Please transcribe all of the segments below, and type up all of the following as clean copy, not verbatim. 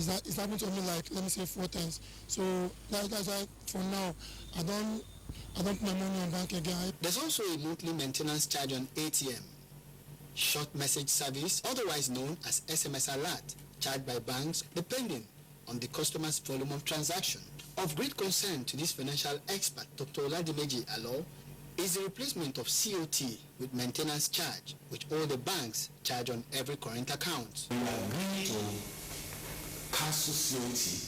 it's happened to me like, let me say 4 times. So that's why for now I don't put my money on bank again. There's also a monthly maintenance charge on ATM, short message service, otherwise known as SMS alert, charged by banks depending on the customer's volume of transaction. Of great concern to this financial expert, Dr. Oladimeji Alo, is the replacement of COT with maintenance charge, which all the banks charge on every current account. We agree to cancel COT,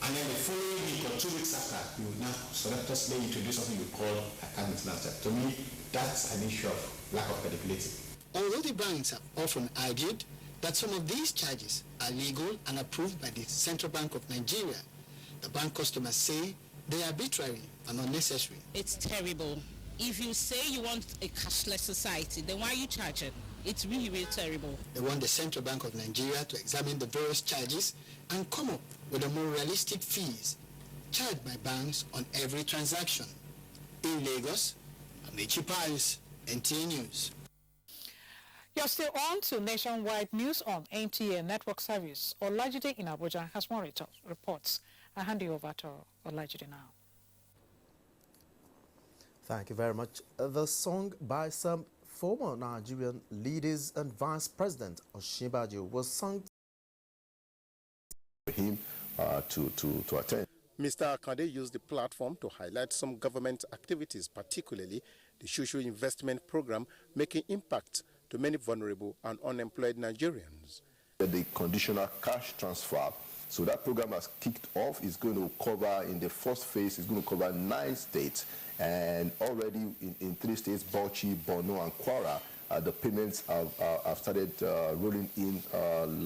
and then the following week or 2 weeks after, you will now surreptitiously introduce something you call account maintenance charge. To me, that's an issue of lack of credibility. Although the banks have often argued that some of these charges are legal and approved by the Central Bank of Nigeria, the bank customers say they are arbitrary and unnecessary. It's terrible. If you say you want a cashless society, then why are you charging? It's really, really terrible. They want the Central Bank of Nigeria to examine the various charges and come up with a more realistic fees charged by banks on every transaction. In Lagos, Amici Pius, NTA News. You're still on to nationwide news on NTA network service. Olajide in Abuja has more reports. I hand you over to Olajide now. Thank you very much. The song by some former Nigerian leaders and Vice President Osinbajo was sung for him to attend. Mr. Akande used the platform to highlight some government activities, particularly the social investment program, making impact to many vulnerable and unemployed Nigerians. The conditional cash transfer. So that program has kicked off. It's going to cover, in the first phase, it's going to cover 9 states. And already in 3 states, Bauchi, Borno, and Kwara, the payments have started rolling in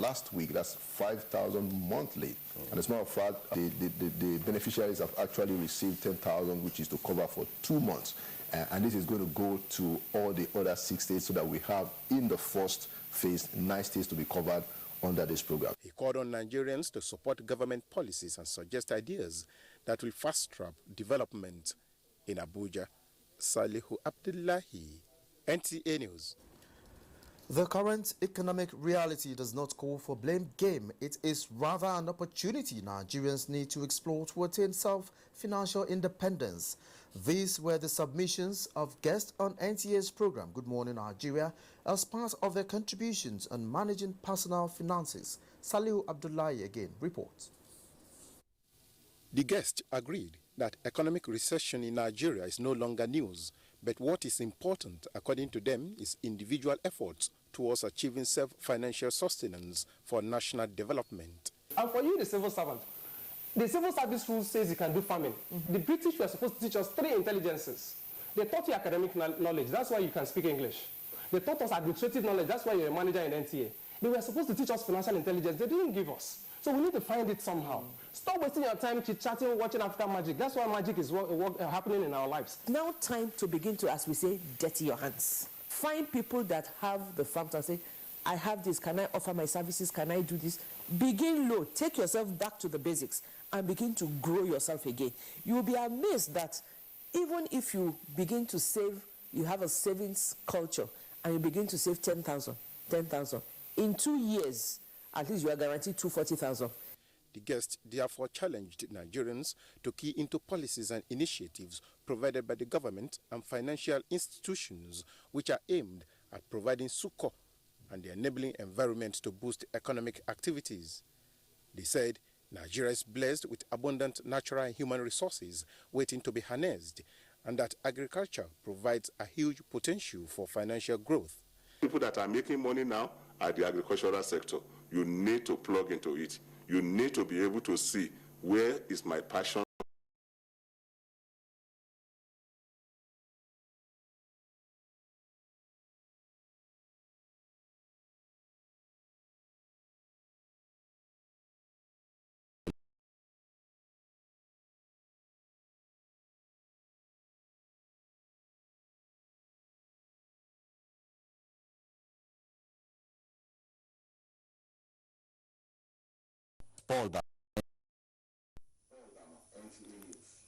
last week. That's 5,000 monthly. And as a matter of fact, the beneficiaries have actually received 10,000, which is to cover for 2 months. And this is going to go to all the other 6 states, so that we have, in the first phase, 9 states to be covered under this program. He called on Nigerians to support government policies and suggest ideas that will fast-track development in Abuja. Salihu Abdullahi, NTA News. The current economic reality does not call for blame game. It is rather an opportunity Nigerians need to explore to attain self-financial independence. These were the submissions of guests on NTA's program Good Morning Nigeria as part of their contributions on managing personal finances. Salihu Abdullahi again reports. The guests agreed that economic recession in Nigeria is no longer news, but what is important, according to them, is individual efforts towards achieving self-financial sustenance for national development. And for you, the civil servant, the civil service rule says you can do farming. The British were supposed to teach us 3 intelligences. They taught you academic knowledge, that's why you can speak English. They taught us administrative knowledge, that's why you're a manager in NTA. They were supposed to teach us financial intelligence, they didn't give us. So we need to find it somehow. Stop wasting your time chit-chatting, watching African magic. That's why magic is happening in our lives. Now time to begin to, as we say, dirty your hands. Find people that have the fact and say, I have this, can I offer my services, can I do this? Begin low, take yourself back to the basics and begin to grow yourself again. You will be amazed that even if you begin to save, you have a savings culture and you begin to save 10,000, in 2 years, at least you are guaranteed 240,000. The guest therefore challenged Nigerians to key into policies and initiatives provided by the government and financial institutions which are aimed at providing succor and the enabling environment to boost economic activities. They said Nigeria is blessed with abundant natural and human resources waiting to be harnessed, and that agriculture provides a huge potential for financial growth. People that are making money now are the agricultural sector. You need to plug into it. You need to be able to see, where is my passion?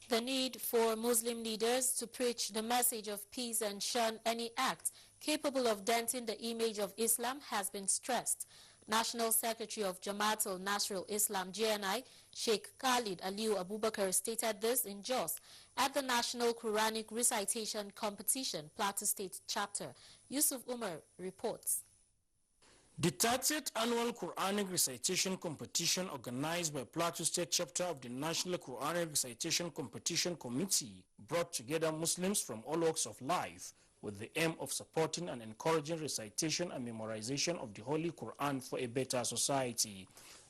The need for Muslim leaders to preach the message of peace and shun any act capable of denting the image of Islam has been stressed. National Secretary of Jamaat al-Nasr al-Islam JNI, Sheikh Khalid Aliyu Abubakar, stated this in Jos at the National Quranic Recitation Competition, Plateau State Chapter. Yusuf Umar reports. The 30th Annual Quranic Recitation Competition, organized by Plateau State Chapter of the National Quranic Recitation Competition Committee, brought together Muslims from all walks of life with the aim of supporting and encouraging recitation and memorization of the Holy Quran for a better society.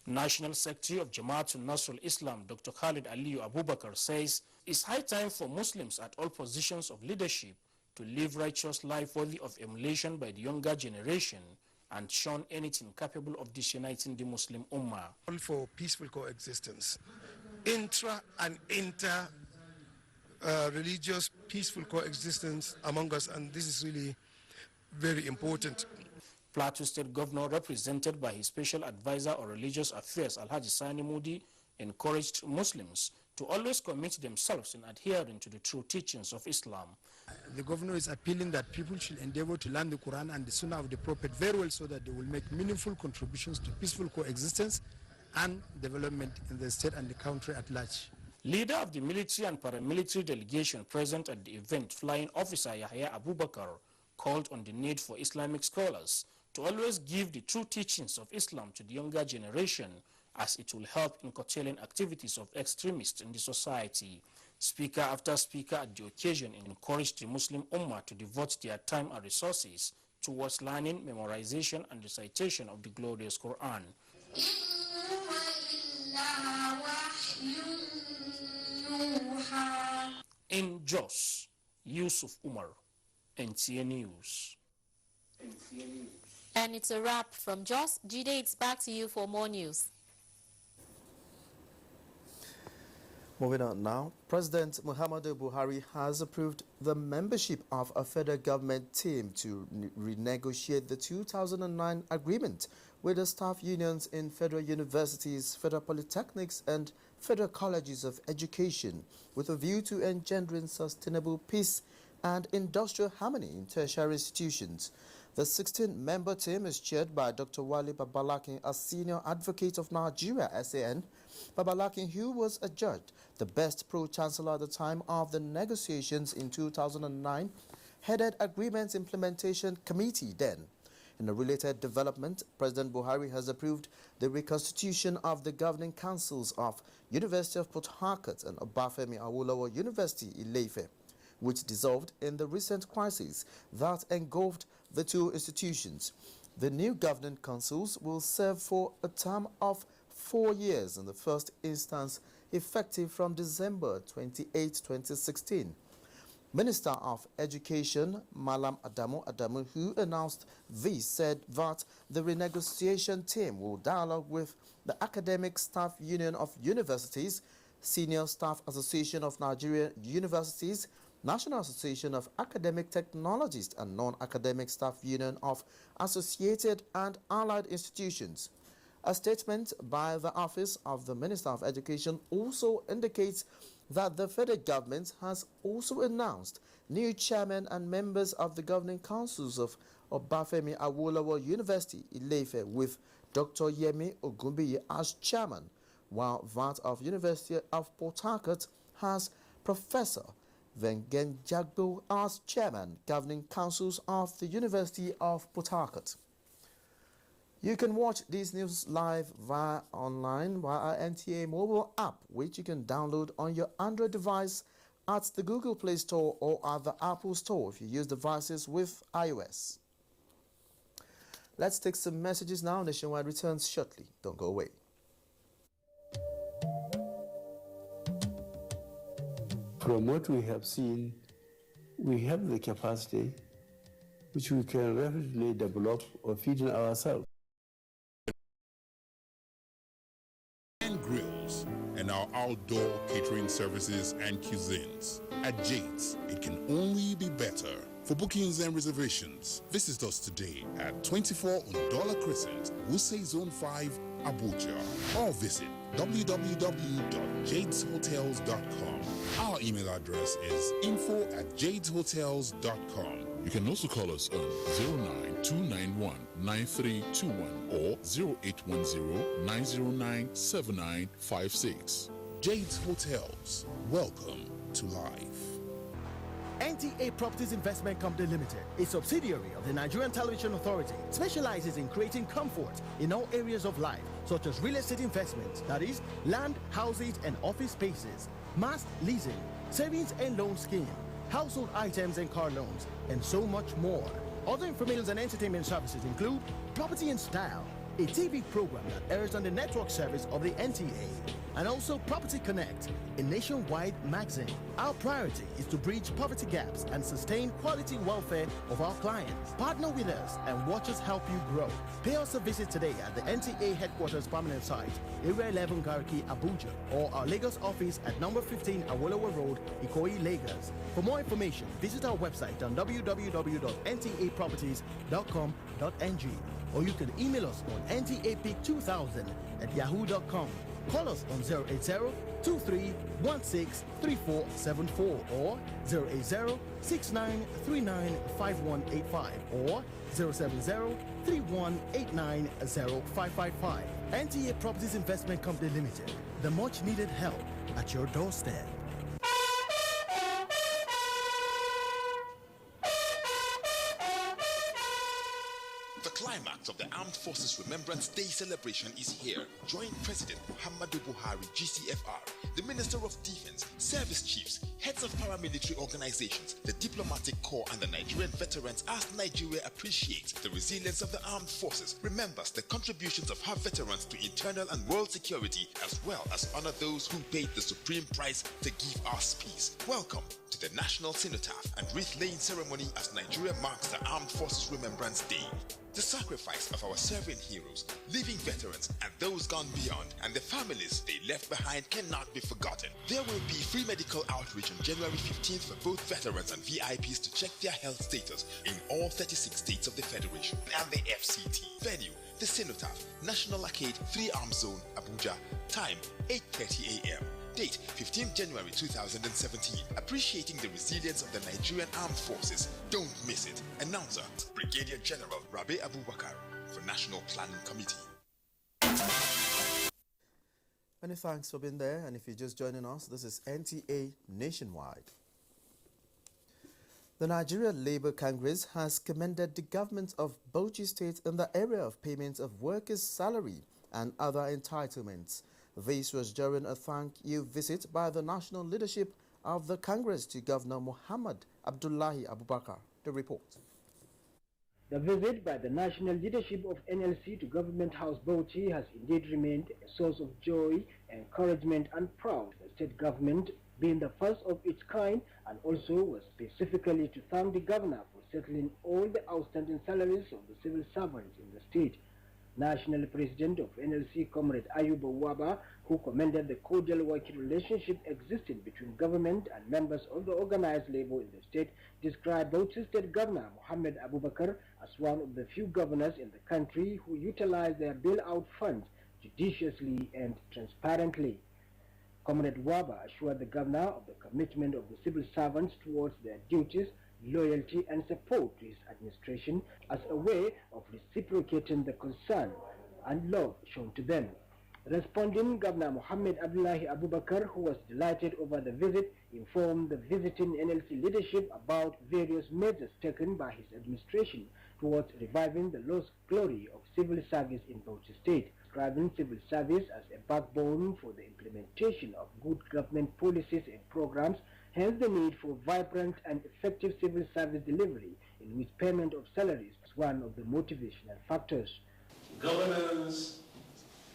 National Secretary of Jamaat al-Nasr al-Islam, Dr. Khalid Aliyu Abubakar, says it's high time for Muslims at all positions of leadership to live righteous life worthy of emulation by the younger generation and shun anything capable of disuniting the Muslim Ummah. For peaceful coexistence, intra and inter religious peaceful coexistence among us, and this is really very important. Plateau State Governor, represented by his Special Advisor on Religious Affairs, Alhaji Sani Moody, encouraged Muslims to always commit themselves in adhering to the true teachings of Islam. The governor is appealing that people should endeavor to learn the Quran and the Sunnah of the Prophet very well, so that they will make meaningful contributions to peaceful coexistence and development in the state and the country at large. Leader of the military and paramilitary delegation present at the event, Flying Officer Yahya Abubakar, called on the need for Islamic scholars to always give the true teachings of Islam to the younger generation, as it will help in curtailing activities of extremists in the society. Speaker after speaker at the occasion encouraged the Muslim Ummah to devote their time and resources towards learning, memorization, and recitation of the glorious Quran. In Jos, Yusuf Umar, NTA News. And it's a wrap from Jos. Jide, it's back to you for more news. Moving on now, President Muhammadu Buhari has approved the membership of a federal government team to renegotiate the 2009 agreement with the staff unions in federal universities, federal polytechnics and federal colleges of education, with a view to engendering sustainable peace and industrial harmony in tertiary institutions. The 16-member team is chaired by Dr. Wale Babalakin, a senior advocate of Nigeria, SAN. Babalakin, who was adjudged the best pro-chancellor at the time of the negotiations in 2009, headed Agreements Implementation Committee then. In a related development, President Buhari has approved the reconstitution of the governing councils of University of Port Harcourt and Obafemi Awolowo University, Ile-Ife, which dissolved in the recent crisis that engulfed the two institutions. The new governing councils will serve for a term of 4 years in the first instance, effective from December 28, 2016. Minister of Education, Malam Adamu, who announced this, said that the renegotiation team will dialogue with the Academic Staff Union of Universities, Senior Staff Association of Nigerian Universities, National Association of Academic Technologists and Non-Academic Staff Union of Associated and Allied Institutions. A statement by the Office of the Minister of Education also indicates that the federal government has also announced new chairmen and members of the governing councils of Obafemi Awolowo University, Ile-Ife, with Dr. Yemi Ogunbiyi as chairman, while that of University of Port Harcourt has Professor Vengen Jagbo as chairman, governing councils of the University of Port Harcourt. You can watch these news live online via our NTA mobile app, which you can download on your Android device at the Google Play Store or at the Apple Store if you use devices with iOS. Let's take some messages now. Nationwide returns shortly. Don't go away. From what we have seen, we have the capacity which we can rapidly develop or feed in ourselves. Grills and our outdoor catering services and cuisines. At Jade's, it can only be better. For bookings and reservations, visit us today at 24 Undola Crescent, Wuse Zone 5, Abuja, or visit www.jadeshotels.com. Our email address is info@jadeshotels.com. You can also call us on 291-9321 or 0810-909-7956. Jade's Hotels. Welcome to life. NTA Properties Investment Company Limited, a subsidiary of the Nigerian Television Authority, specializes in creating comfort in all areas of life, such as real estate investments, that is, land, houses, and office spaces, mass leasing, savings and loan scheme, household items and car loans, and so much more. Other information and entertainment services include Property in Style, a TV program that airs on the network service of the NTA, and also Property Connect, a nationwide magazine. Our priority is to bridge poverty gaps and sustain quality welfare of our clients. Partner with us and watch us help you grow. Pay us a visit today at the NTA headquarters permanent site, Area 11 Garki, Abuja, or our Lagos office at number 15 Awolowo Road, Ikoyi, Lagos. For more information, visit our website on www.ntaproperties.com.ng, or you can email us on ntapeak2000@yahoo.com. Call us on 080-2316-3474 or 080-6939-5185 or 070-3189-0555. NTA Properties Investment Company Limited, the much needed help at your doorstep. The climax of the Armed Forces Remembrance Day celebration is here. Join President Muhammadu Buhari, GCFR, the Minister of Defense, service chiefs, heads of paramilitary organizations, the diplomatic corps, and the Nigerian veterans as Nigeria appreciates the resilience of the armed forces, remembers the contributions of her veterans to internal and world security, as well as honor those who paid the supreme price to give us peace. Welcome to the National Cenotaph and wreath-laying ceremony as Nigeria marks the Armed Forces Remembrance Day. The sacrifice of our serving heroes, living veterans, and those gone beyond, and the families they left behind cannot be forgotten. There will be free medical outreach on January 15th for both veterans and VIPs to check their health status in all 36 states of the Federation and the FCT. Venue, the Cenotaph, National Arcade, 3 Arms Zone, Abuja. Time, 8:30 a.m. Date, 15th January 2017. Appreciating the resilience of the Nigerian Armed Forces. Don't miss it. Announcer, Brigadier General Rabe Abubakar for National Planning Committee. Many thanks for being there, and if you're just joining us, this is NTA Nationwide. The Nigerian Labour Congress has commended the government of Bauchi State in the area of payment of workers' salary and other entitlements. This was during a thank-you visit by the national leadership of the Congress to Governor Muhammad Abdullahi Abubakar. The report. The visit by the national leadership of NLC to Government House Bauchi has indeed remained a source of joy, encouragement and pride. The state government being the first of its kind, and also was specifically to thank the governor for settling all the outstanding salaries of the civil servants in the state. National President of NLC, Comrade Ayuba Waba, who commended the cordial working relationship existing between government and members of the organized labor in the state, described Bauchi State Governor Muhammad Abubakar as one of the few governors in the country who utilize their bailout funds judiciously and transparently. Comrade Waba assured the governor of the commitment of the civil servants towards their duties, loyalty and support to his administration as a way of reciprocating the concern and love shown to them. Responding, Governor Muhammad Abdullahi Abubakar, who was delighted over the visit, informed the visiting NLC leadership about various measures taken by his administration towards reviving the lost glory of civil service in Bauchi State, describing civil service as a backbone for the implementation of good government policies and programs. Hence the need for vibrant and effective civil service delivery, in which payment of salaries is one of the motivational factors. Governance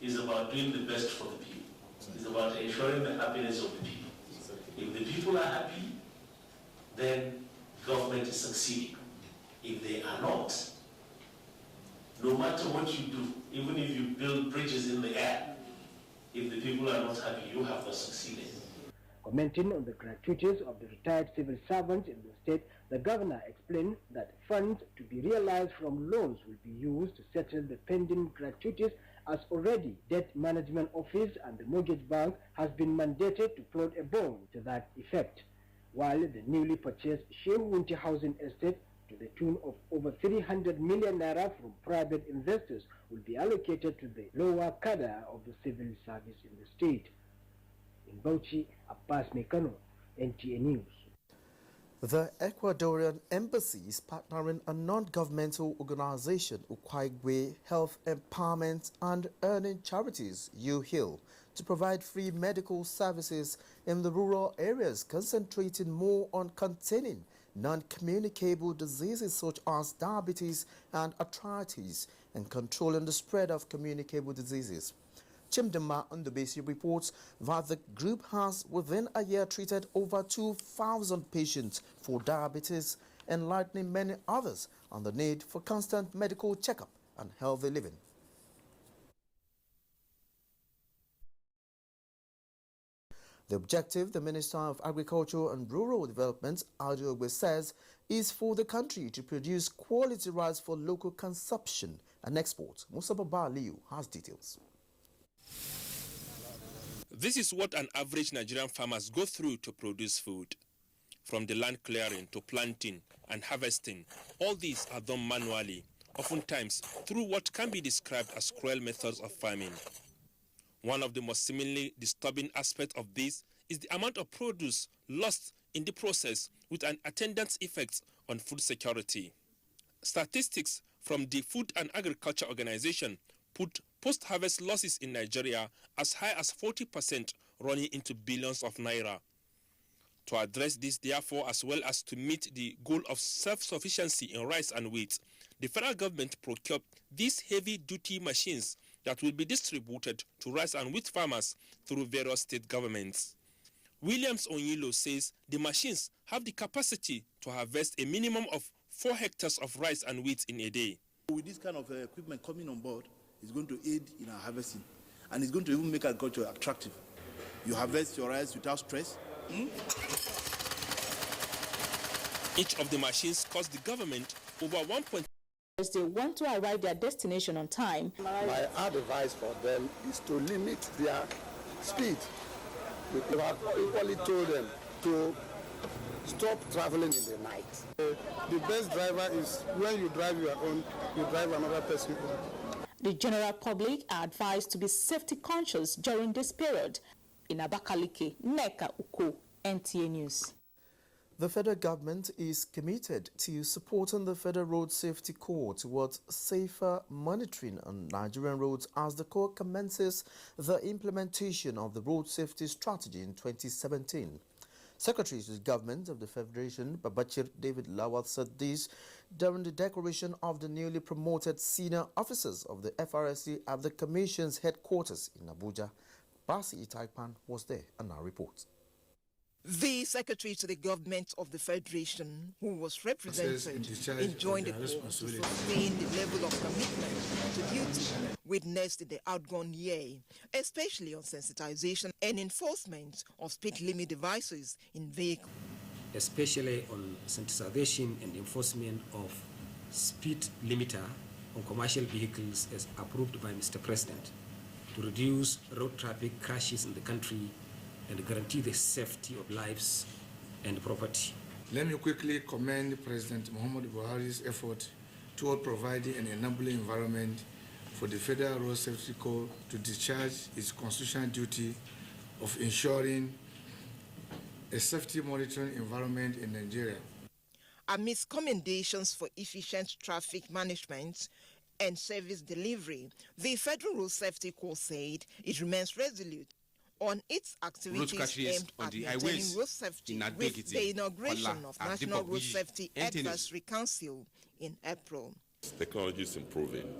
is about doing the best for the people. It's about ensuring the happiness of the people. If the people are happy, then government is succeeding. If they are not, no matter what you do, even if you build bridges in the air, if the people are not happy, you have not succeeded. Commenting on the gratuities of the retired civil servants in the state, the governor explained that funds to be realized from loans will be used to settle the pending gratuities, as already Debt Management Office and the Mortgage Bank has been mandated to float a bond to that effect. While the newly purchased Shehu Wunti Housing Estate to the tune of over 300 million naira from private investors will be allocated to the lower cadre of the civil service in the state. In Bauchi, Abbas Mekano, NTA News. The Ecuadorian Embassy is partnering a non-governmental organization, Ukwaigwe Health Empowerment and Earning Charities, UHIL, to provide free medical services in the rural areas, concentrating more on containing non-communicable diseases such as diabetes and arthritis and controlling the spread of communicable diseases. Chimdema Ndubesi reports that the group has within a year treated over 2,000 patients for diabetes, enlightening many others on the need for constant medical checkup and healthy living. The objective, the Minister of Agriculture and Rural Development, Aduogbe, says, is for the country to produce quality rice for local consumption and export. Musa Baba Aliyu has details. This is what an average Nigerian farmers go through to produce food. From the land clearing to planting and harvesting, all these are done manually, oftentimes through what can be described as cruel methods of farming. One of the most seemingly disturbing aspects of this is the amount of produce lost in the process, with an attendant effect on food security. Statistics from the Food and Agriculture Organization put post-harvest losses in Nigeria as high as 40%, running into billions of naira. To address this, therefore, as well as to meet the goal of self-sufficiency in rice and wheat, the federal government procured these heavy-duty machines that will be distributed to rice and wheat farmers through various state governments. Williams Onyilo says the machines have the capacity to harvest a minimum of 4 hectares of rice and wheat in a day. With this kind of equipment coming on board, it's going to aid in our harvesting, and it's going to even make agriculture attractive. You harvest your rice without stress. Each of the machines cost the government over 1.2. They want to arrive their destination on time. My advice for them is to limit their speed. We have equally told them to stop traveling in the night. The best driver is when you drive your own, you drive another person own. The general public are advised to be safety conscious during this period. In Abakaliki, Neka Uko, NTA News. The federal government is committed to supporting the Federal Road Safety Corps towards safer monitoring on Nigerian roads as the Corps commences the implementation of the Road Safety Strategy in 2017. Secretary to the Government of the Federation, Babachir David Lawal, said this during the decoration of the newly promoted senior officers of the FRSC at the Commission's headquarters in Abuja. Basi Itaipan was there and now reports. The Secretary to the Government of the Federation, who was represented, enjoined the Corps to sustain the level of commitment to duty witnessed in the outgone year, especially on sensitization and enforcement of speed limit devices in vehicles. Especially on sensitization and enforcement of speed limiter on commercial vehicles as approved by Mr. President to reduce road traffic crashes in the country and guarantee the safety of lives and property. Let me quickly commend President Muhammadu Buhari's effort toward providing an enabling environment for the Federal Road Safety Corps to discharge its constitutional duty of ensuring a safety monitoring environment in Nigeria. Amidst commendations for efficient traffic management and service delivery, the Federal Road Safety Corps said it remains resolute on its activities aimed at maintaining road safety with the inauguration of National Road Safety Advisory Council in April. Technology is improving,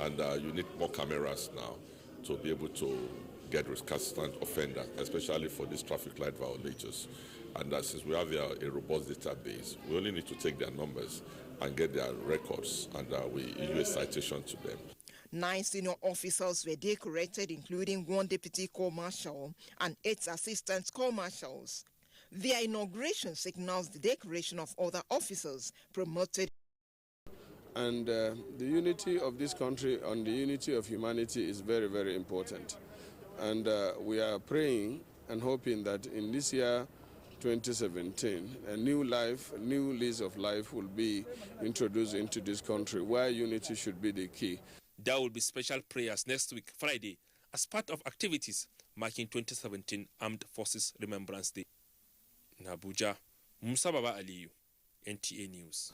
and you need more cameras now to be able to get recalcitrant offenders, especially for these traffic light violators. And since we have a robust database, we only need to take their numbers and get their records, and we issue a citation to them. 9 senior officers were decorated, including 1 deputy corps marshal and 8 assistant corps marshals. Their inauguration signals the decoration of other officers promoted. And the unity of this country and the unity of humanity is very, very important. And we are praying and hoping that in this year 2017, a new life, a new lease of life will be introduced into this country where unity should be the key. There will be special prayers next week, Friday, as part of activities marking 2017 Armed Forces Remembrance Day. In Abuja, Musa Baba Aliyu, NTA News.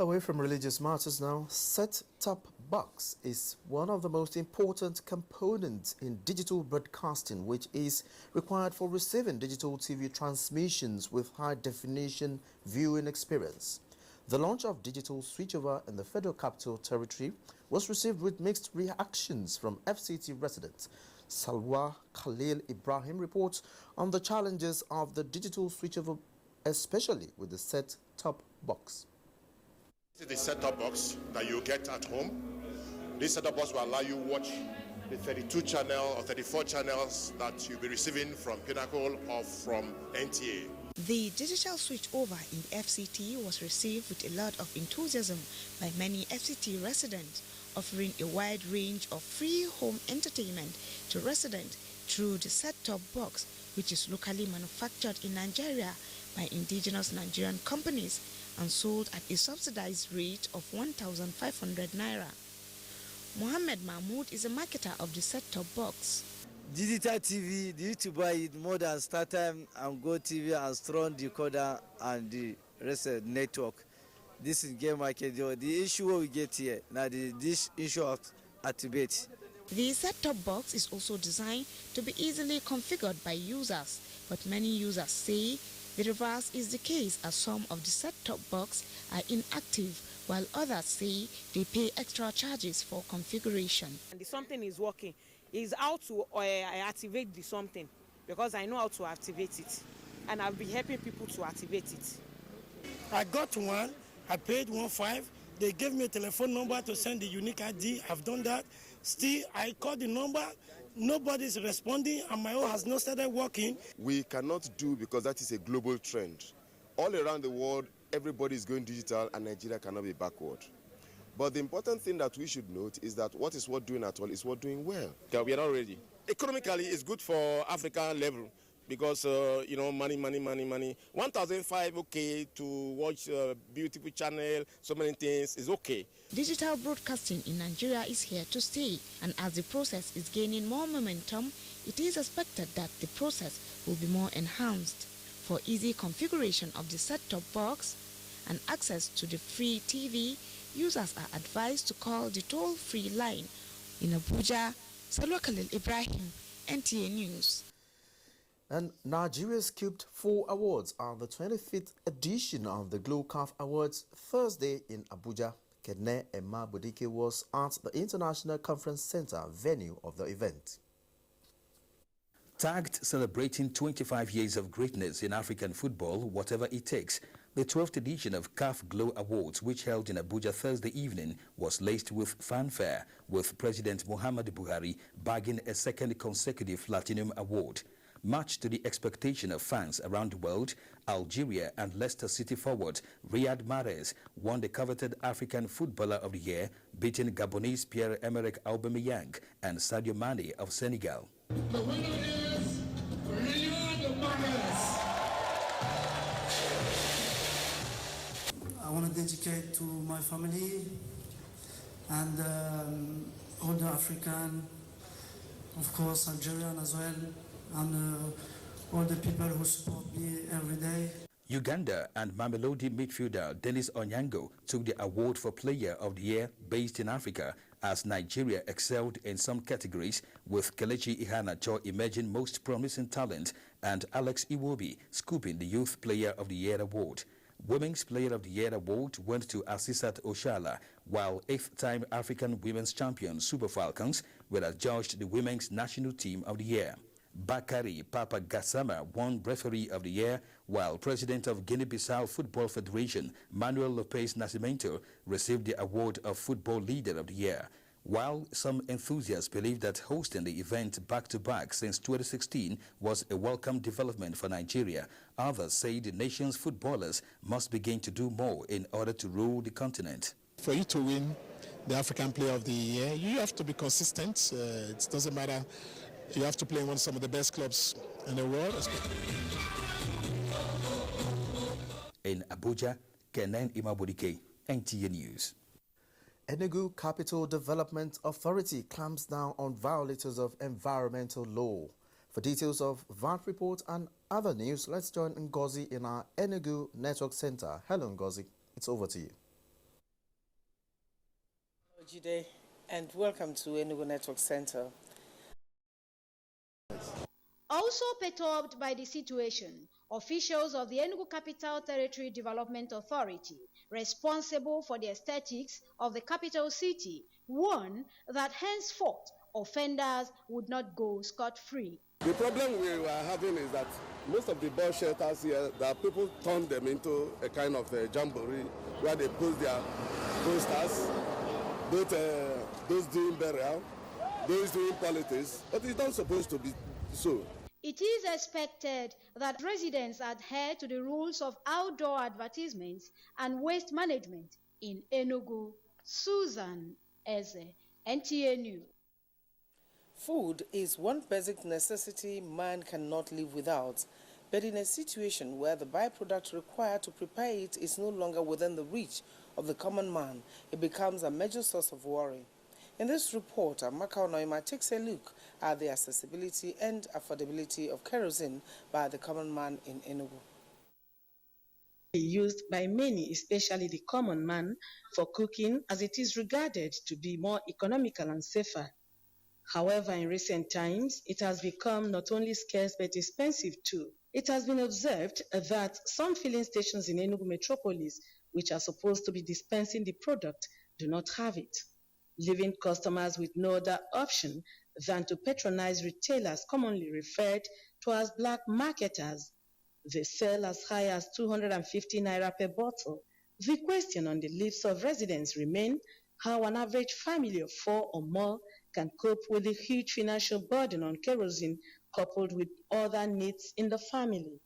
Away from religious matters now, set-top box is one of the most important components in digital broadcasting, which is required for receiving digital TV transmissions with high-definition viewing experience. The launch of digital switchover in the Federal Capital Territory was received with mixed reactions from FCT residents. Salwa Khalil Ibrahim reports on the challenges of the digital switchover, especially with the set-top box. This is the set-top box that you get at home. This set-top box will allow you to watch the 32 channel or 34 channels that you'll be receiving from Pinnacle or from NTA. The digital switchover in FCT was received with a lot of enthusiasm by many FCT residents, offering a wide range of free home entertainment to residents through the set-top box, which is locally manufactured in Nigeria by indigenous Nigerian companies and sold at a subsidized rate of 1,500 naira. Mohammed Mahmoud is a marketer of the set-top box. Digital TV, they used to buy it more than StarTime and Go TV and Strong Decoder and the rest of the network. This is game market. The issue we get here now, this issue of activate. The set-top box is also designed to be easily configured by users, but many users say the reverse is the case, as some of the set-top box are inactive, while others say they pay extra charges for configuration. And the something is working. Is how to activate the something, because I know how to activate it, and I'll be helping people to activate it. I got one, I paid 1.5. They gave me a telephone number to send the unique ID. I've done that. Still, I called the number. Nobody's responding, and my own has not started working. We cannot do, because that is a global trend. All around the world, everybody is going digital, and Nigeria cannot be backward. But the important thing that we should note is that what is worth doing at all is worth doing well. Yeah, we are not ready. Economically, it's good for African level because, money. 1,500, okay, to watch beautiful channel, so many things is okay. Digital broadcasting in Nigeria is here to stay, and as the process is gaining more momentum, it is expected that the process will be more enhanced. For easy configuration of the set-top box and access to the free TV, users are advised to call the toll-free line. In Abuja, Salwa Khalil Ibrahim, NTA News. And Nigeria scooped 4 awards on the 25th edition of the GloCAF Awards Thursday in Abuja. Kedne Emma Budike was at the International Conference Center venue of the event. Tagged celebrating 25 years of greatness in African football, whatever it takes, the 12th edition of CAF Glo Awards, which held in Abuja Thursday evening, was laced with fanfare, with President Muhammadu Buhari bagging a second consecutive Platinum Award. Much to the expectation of fans around the world, Algeria and Leicester City forward Riyad Mahrez won the coveted African Footballer of the Year, beating Gabonese Pierre-Emerick Aubameyang and Sadio Mane of Senegal. The winner is Riyad Mahrez. I want to dedicate to my family and all the African, of course Algerian as well, and all the people who support me every day. Uganda and Mamelodi midfielder Dennis Onyango took the award for Player of the Year based in Africa, as Nigeria excelled in some categories, with Kelechi Iheanacho emerging most promising talent and Alex Iwobi scooping the Youth Player of the Year award. Women's Player of the Year award went to Asisat Oshala, while 8th-time African Women's Champion Super Falcons were adjudged the Women's National Team of the Year. Bakari Papa Gassama won Referee of the Year, while President of Guinea-Bissau Football Federation Manuel Lopez Nascimento received the award of Football Leader of the Year. While some enthusiasts believe that hosting the event back-to-back since 2016 was a welcome development for Nigeria, others say the nation's footballers must begin to do more in order to rule the continent. For you to win the African Player of the Year, you have to be consistent. It doesn't matter. You have to play in some of the best clubs in the world. In Abuja, Kenan Imabodike, NTA News. Enugu Capital Development Authority clamps down on violators of environmental law. For details of that report and other news, let's join Ngozi in our Enugu Network Center. Hello, Ngozi. It's over to you. Jide, and welcome to Enugu Network Center. Also perturbed by the situation, officials of the Enugu Capital Territory Development Authority, responsible for the aesthetics of the capital city, warn that henceforth offenders would not go scot-free. The problem we are having is that most of the bus shelters here, that people turn them into a kind of a jamboree where they post their posters, those doing burial, those doing politics, but it's not supposed to be so. It is expected that residents adhere to the rules of outdoor advertisements and waste management in Enugu. Susan Eze, NTA News. Food is one basic necessity man cannot live without, but in a situation where the byproduct required to prepare it is no longer within the reach of the common man, it becomes a major source of worry. In this report, Amakao Noima takes a look at the accessibility and affordability of kerosene by the common man in Enugu. Used by many, especially the common man, for cooking, as it is regarded to be more economical and safer. However, in recent times, it has become not only scarce but expensive too. It has been observed that some filling stations in Enugu metropolis, which are supposed to be dispensing the product, do not have it, leaving customers with no other option than to patronize retailers commonly referred to as black marketers. They sell as high as 250 naira per bottle. The question on the lips of residents remains how an average family of 4 or more can cope with the huge financial burden on kerosene coupled with other needs in the family.